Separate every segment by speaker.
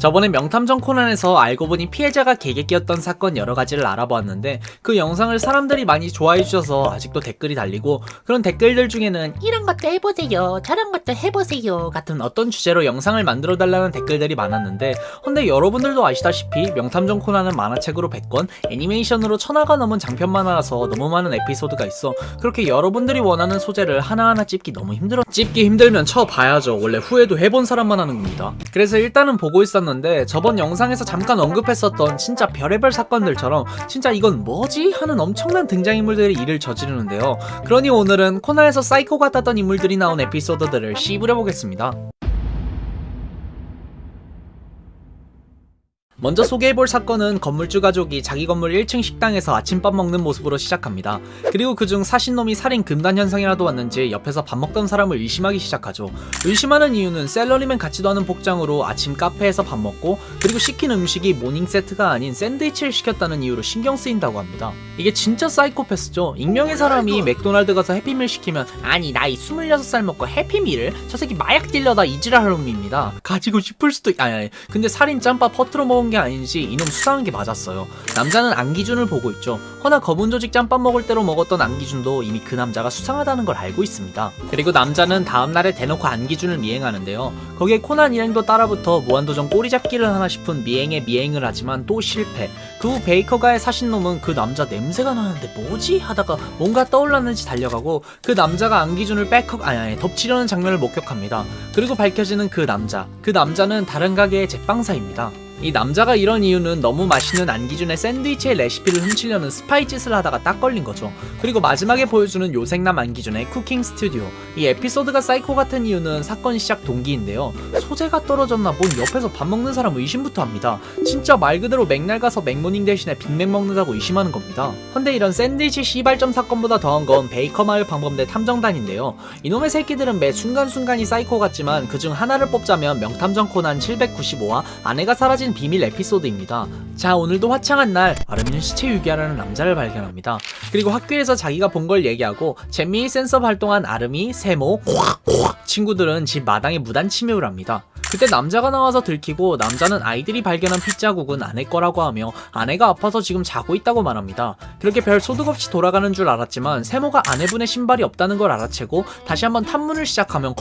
Speaker 1: 저번에 명탐정 코난에서 알고 보니 피해자가 개개끼였던 사건 여러가지를 알아보았는데 그 영상을 사람들이 많이 좋아해주셔서 아직도 댓글이 달리고, 그런 댓글들 중에는 이런 것도 해보세요, 저런 것도 해보세요 같은 어떤 주제로 영상을 만들어달라는 댓글들이 많았는데, 근데 여러분들도 아시다시피 명탐정 코난은 만화책으로 100권, 애니메이션으로 1000화가 넘은 장편 만화라서 너무 많은 에피소드가 있어 그렇게 여러분들이 원하는 소재를 하나하나 찝기 너무 힘들어. 찝기 힘들면 쳐봐야죠. 원래 후회도 해본 사람만 하는 겁니다. 그래서 일단은 보고 있었는데, 저번 영상에서 잠깐 언급했었던 진짜 별의별 사건들처럼 진짜 이건 뭐지? 하는 엄청난 등장인물들이 일을 저지르는데요. 그러니 오늘은 코난에서 사이코 같았던 인물들이 나온 에피소드들을 씹으려보겠습니다. 먼저 소개해볼 사건은 건물주 가족이 자기 건물 1층 식당에서 아침밥 먹는 모습으로 시작합니다. 그리고 그중 사신놈이 살인 금단 현상이라도 왔는지 옆에서 밥 먹던 사람을 의심하기 시작하죠. 의심하는 이유는 샐러리맨 같지도 않은 복장으로 아침 카페에서 밥 먹고, 그리고 시킨 음식이 모닝 세트가 아닌 샌드위치를 시켰다는 이유로 신경 쓰인다고 합니다. 이게 진짜 사이코패스죠. 익명의 사람이 맥도날드 가서 해피밀 시키면 아니 나이 26살 먹고 해피밀을? 저 새끼 마약 딜러다 이지랄 놈입니다. 가지고 싶을 수도 근데 살인 짬밥 퍼트려 먹은 게 아닌지 이놈 수상한 게 맞았어요. 남자는 안기준을 보고 있죠. 허나 검은 조직 짬밥 먹을 때로 먹었던 안기준도 이미 그 남자가 수상하다는 걸 알고 있습니다. 그리고 남자는 다음날에 대놓고 안기준을 미행하는데요. 거기에 코난 일행도 따라붙어 무한도전 꼬리잡기를 하나 싶은 미행에 미행을 하지만 또 실패. 그 후 베이커가의 사신놈은 그 남자 냄새가 나는데 뭐지? 하다가 뭔가 떠올랐는지 달려가고 그 남자가 안기준을 덮치려는 장면을 목격합니다. 그리고 밝혀지는 그 남자는 다른 가게의 제빵사입니다. 이 남자가 이런 이유는 너무 맛있는 안기준의 샌드위치의 레시피를 훔치려는 스파이 짓을 하다가 딱 걸린 거죠. 그리고 마지막에 보여주는 요생남 안기준의 쿠킹 스튜디오. 이 에피소드가 사이코 같은 이유는 사건 시작 동기인데요. 소재가 떨어졌나 뭔 옆에서 밥 먹는 사람 의심부터 합니다. 진짜 말 그대로 맥날 가서 맥모닝 대신에 빅맥 먹는다고 의심하는 겁니다. 근데 이런 샌드위치 시발점 사건보다 더한 건 베이커 마을 방범대 탐정단인데요. 이놈의 새끼들은 매 순간순간이 사이코 같지만 그중 하나를 뽑자면 명탐정 코난 795와 아내가 사라진 비밀 에피소드입니다. 자, 오늘도 화창한 날 아르미는 시체 유기하라는 남자를 발견합니다. 그리고 학교에서 자기가 본 걸 얘기하고 잼미의 센서 발동한 아르미, 세모, 친구들은 집 마당에 무단 침입을 합니다. 그때 남자가 나와서 들키고 남자는 아이들이 발견한 핏자국은 아내 거라고 하며 아내가 아파서 지금 자고 있다고 말합니다. 그렇게 별 소득 없이 돌아가는 줄 알았지만 세모가 아내분의 신발이 없다는 걸 알아채고 다시 한번 탐문을 시작하면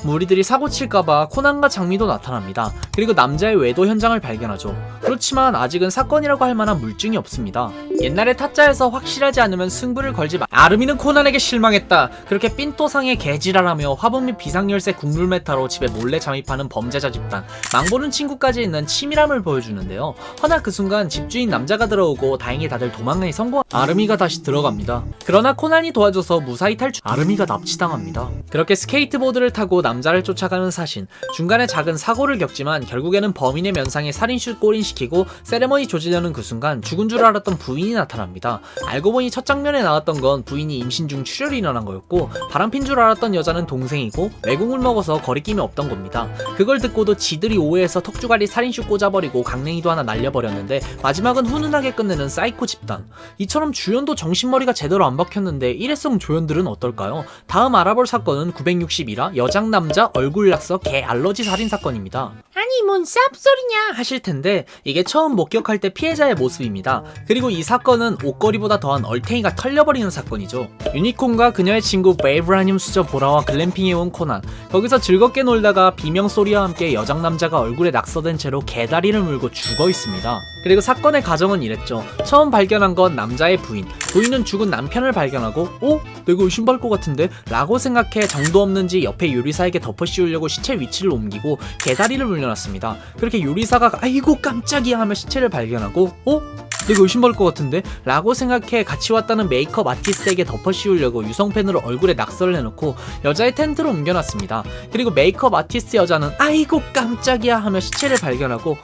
Speaker 1: 무리들이 사고칠까봐 코난과 장미도 나타납니다. 그리고 남자의 외도 현장을 발견하죠. 그렇지만 아직은 사건이라고 할 만한 물증이 없습니다. 옛날에 타짜에서 확실하지 않으면 승부를 걸지 아르미는 코난에게 실망했다. 그렇게 삔또상에 개지랄하며 화분 및 비상열쇠 국룰 메타로 집에 몰래 잠입하는 범죄자 집단, 망보는 친구까지 있는 치밀함을 보여주는데요. 허나 그 순간 집주인 남자가 들어오고 다행히 다들 도망에 성공한 아르미가 다시 들어갑니다. 그러나 코난이 도와줘서 무사히 탈출. 아르미가 납치당합니다. 그렇게 스케이트보드를 타고 남자를 쫓아가는 사신, 중간에 작은 사고를 겪지만 결국에는 범인의 면상에 살인슛 골인시키고 세레머니 조지려는 그 순간 죽은 줄 알았던 부인이 나타납니다. 알고 보니 첫 장면에 나왔던 건 부인이 임신 중 출혈이 일어난 거였고, 바람핀 줄 알았던 여자는 동생이고 외국을 먹어서 거리낌이 없던 겁니다. 그걸 듣고도 지들이 오해해서 턱주가리 살인슛 꽂아버리고 강냉이도 하나 날려버렸는데 마지막은 훈훈하게 끝내는 사이코 집단. 이처럼 주연도 정신머리가 제대로 안 박혔는데 일회성 조연들은 어떨까요? 다음 알아볼 사건은 961화 여장남자 얼굴 낙서 개 알러지 살인 사건입니다. 아니 뭔 쌉소리냐 하실 텐데 이게 처음 목격할 때 피해자의 모습입니다. 그리고 이 사건은 옷걸이보다 더한 얼탱이가 털려버리는 사건이죠. 유니콘과 그녀의 친구 베이브라늄 수저 보라와 글램핑에 온 코난. 거기서 즐겁게 놀다가 비명 소리와 함께 여장남자가 얼굴에 낙서된 채로 개다리를 물고 죽어 있습니다. 그리고 사건의 과정은 이랬죠. 처음 발견한 건 남자의 부인은 죽은 남편을 발견하고 내가 의심받을 것 같은데? 라고 생각해 정도 없는지 옆에 요리사에게 덮어씌우려고 시체 위치를 옮기고 개다리를 물려놨습니다. 그렇게 요리사가 아이고 깜짝이야 하며 시체를 발견하고 내가 의심받을 것 같은데? 라고 생각해 같이 왔다는 메이크업 아티스트에게 덮어씌우려고 유성펜으로 얼굴에 낙서를 해놓고 여자의 텐트로 옮겨놨습니다. 그리고 메이크업 아티스트 여자는 아이고 깜짝이야 하며 시체를 발견하고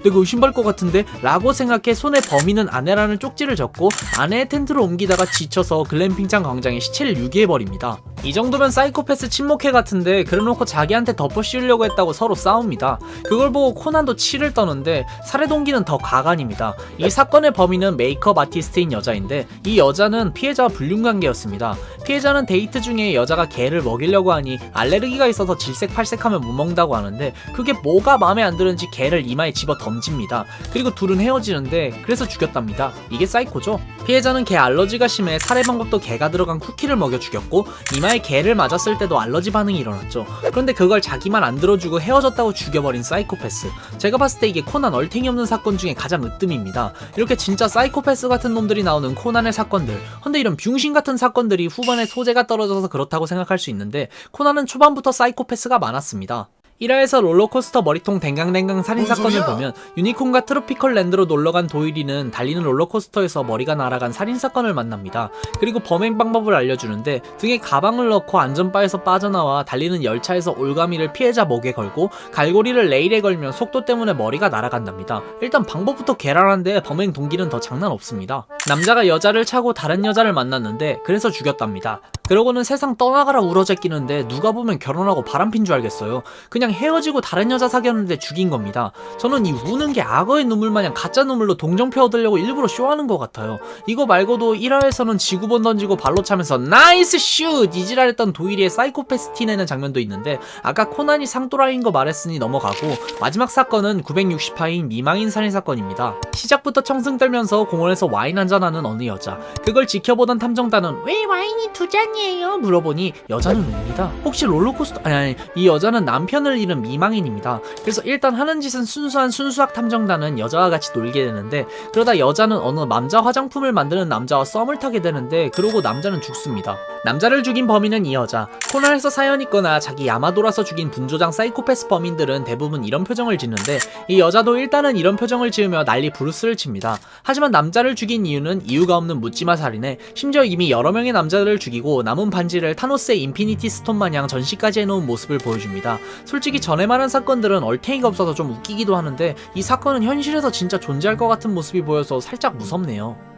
Speaker 1: 내가 의심받을 것 같은데? 라고 생각해 손에 범인은 아내라는 쪽지를 적고 아내의 텐트로 옮기다가 지쳐서 글램핑장 광장에 시체를 유기해버립니다. 이 정도면 사이코패스 친목회 같은데 그래놓고 자기한테 덮어씌우려고 했다고 서로 싸웁니다. 그걸 보고 코난도 치를 떠는데 살해 동기는 더 가관입니다. 이 사건의 범인은 메이크업 아티스트인 여자인데 이 여자는 피해자와 불륜관계였습니다. 피해자는 데이트 중에 여자가 개를 먹이려고 하니 알레르기가 있어서 질색팔색하면 못 먹는다고 하는데 그게 뭐가 마음에 안 드는지 개를 이마에 집어 던집니다. 그리고 둘은 헤어지는데 그래서 죽였답니다. 이게 사이코죠? 피해자는 개 알러지가 심해 살해 방법도 개가 들어간 쿠키를 먹여 죽였고 이마에 개를 맞았을 때도 알러지 반응이 일어났죠. 그런데 그걸 자기만 안 들어주고 헤어졌다고 죽여버린 사이코패스. 제가 봤을 때 이게 코난 얼탱이 없는 사건 중에 가장 으뜸입니다. 이렇게 진짜 사이코패스 같은 놈들이 나오는 코난의 사건들. 근데 이런 병신 같은 사건들이 후반에 소재가 떨어져서 그렇다고 생각할 수 있는데 코난은 초반부터 사이코패스가 많았습니다. 1화에서 롤러코스터 머리통 댕강댕강 살인사건을 보면 유니콘과 트로피컬 랜드로 놀러간 도일이는 달리는 롤러코스터에서 머리가 날아간 살인사건을 만납니다. 그리고 범행 방법을 알려주는데 등에 가방을 넣고 안전바에서 빠져나와 달리는 열차에서 올가미를 피해자 목에 걸고 갈고리를 레일에 걸면 속도 때문에 머리가 날아간답니다. 일단 방법부터 괴랄한데 범행 동기는 더 장난 없습니다. 남자가 여자를 차고 다른 여자를 만났는데 그래서 죽였답니다. 그러고는 세상 떠나가라 울어제끼는데 누가 보면 결혼하고 바람핀 줄 알겠어요. 그냥 헤어지고 다른 여자 사귀었는데 죽인 겁니다. 저는 이 우는 게 악어의 눈물 마냥 가짜 눈물로 동정표 얻으려고 일부러 쇼하는 것 같아요. 이거 말고도 1화에서는 지구본 던지고 발로 차면서 나이스 슛! 이지랄했던 도일이의 사이코패스 티 내는 장면도 있는데 아까 코난이 상또라인 거 말했으니 넘어가고 마지막 사건은 960화인 미망인 살인사건입니다. 시작부터 청승 떨면서 공원에서 와인 한잔하는 어느 여자. 그걸 지켜보던 탐정단은 왜 와인이 두 잔이에요? 물어보니 여자는 웁니다. 혹시 롤러코스터... 아니 이 여자는 남편을 잃은 미망인입니다. 그래서 일단 하는 짓은 순수한 순수학 탐정단은 여자와 같이 놀게 되는데 그러다 여자는 어느 남자 화장품을 만드는 남자와 썸을 타게 되는데 그러고 남자는 죽습니다. 남자를 죽인 범인은 이 여자. 코난에서 사연 있거나 자기 야마도라서 죽인 분조장 사이코패스 범인들은 대부분 이런 표정을 짓는데 이 여자도 일단은 이런 표정을 지으며 난리 부르스를 칩니다. 하지만 남자를 죽인 이유는 이유가 없는 묻지마 살인에 심지어 이미 여러 명의 남자들을 죽이고 남은 반지를 타노스의 인피니티 스톤 마냥 전시까지 해놓은 모습을 보여줍니다. 솔직히 전에 말한 사건들은 얼탱이가 없어서 좀 웃기기도 하는데 이 사건은 현실에서 진짜 존재할 것 같은 모습이 보여서 살짝 무섭네요.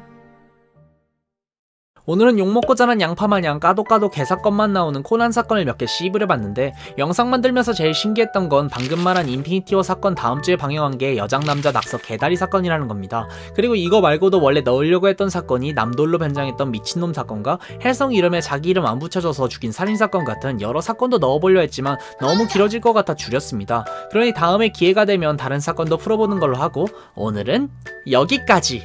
Speaker 1: 오늘은 욕먹고 자란 양파마냥 까도 개사건만 나오는 코난 사건을 몇 개 씹으려봤는데 영상 만들면서 제일 신기했던 건 방금 말한 인피니티워 사건 다음주에 방영한 게 여장남자 낙서 개다리 사건이라는 겁니다. 그리고 이거 말고도 원래 넣으려고 했던 사건이 남돌로 변장했던 미친놈 사건과 혜성 이름에 자기 이름 안 붙여줘서 죽인 살인사건 같은 여러 사건도 넣어보려 했지만 너무 길어질 것 같아 줄였습니다. 그러니 다음에 기회가 되면 다른 사건도 풀어보는 걸로 하고 오늘은 여기까지!